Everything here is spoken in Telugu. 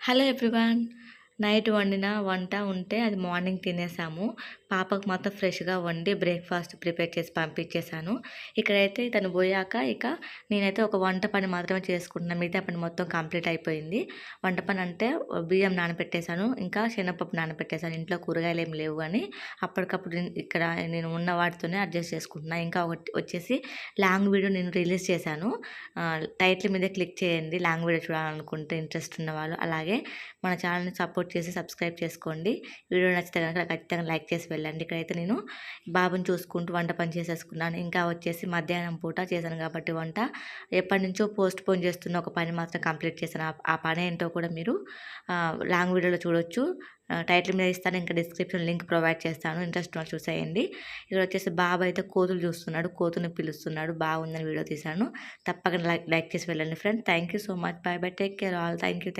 Hello everyone. నైట్ వండిన వంట ఉంటే అది మార్నింగ్ తినేసాము. పాపకు మాత్రం ఫ్రెష్‌గా వండి బ్రేక్‌ఫాస్ట్ ప్రిపేర్ చేసి పంపించేసాను. ఇక్కడైతే తను పోయాక నేనైతే ఒక వంట పని మాత్రమే చేసుకుంటున్నా. మిగతా పని మొత్తం కంప్లీట్ అయిపోయింది. వంట పని అంటే బియ్యం నానబెట్టేసాను. ఇంకా శనగపప్పు నానబెట్టేసాను. ఇంట్లో కూరగాయలేమి లేవు అని అప్పటికప్పుడు ఇక్కడ నేను ఉన్న వాటితోనే అడ్జస్ట్ చేసుకుంటున్నా. ఇంకా ఒకటి వచ్చేసి లాంగ్ వీడియో నేను రిలీజ్ చేశాను. టైటిల్ మీద క్లిక్ చేయండి లాంగ్ వీడియో చూడాలనుకుంటే ఇంట్రెస్ట్ ఉన్నవాళ్ళు. అలాగే మన ఛానల్‌ని సపోర్ట్ చేసి సబ్స్క్రైబ్ చేసుకోండి. వీడియో నచ్చితే గనుక ఖచ్చితంగా లైక్ చేసి వెళ్ళండి. ఇక్కడైతే నేను బాబుని చూసుకుంటూ వంట పని చేసేసుకున్నాను. ఇంకా వచ్చేసి మధ్యాహ్నం పూట చేశాను కాబట్టి వంట ఎప్పటినుంచో పోస్ట్‌పోన్ చేస్తున్న ఒక పని మాత్రం కంప్లీట్ చేశాను. ఆ పనేంటో కూడా మీరు లాంగ్ వీడియోలో చూడొచ్చు. టైటిల్ మీద ఇస్తాను. ఇంకా డిస్క్రిప్షన్ లింక్ ప్రొవైడ్ చేస్తాను. ఇంట్రెస్ట్ ఉన్నవాళ్ళు చూసేయండి. ఇక్కడ వచ్చేసి బాబు అయితే కోతులు చూస్తున్నాడు. కోతుని పిలుస్తున్నాడు. బాగుందని వీడియో తీశాను. తప్పకుండా లైక్ చేసి వెళ్ళండి friends. Thank you so much. By by. Take care all. Thank you.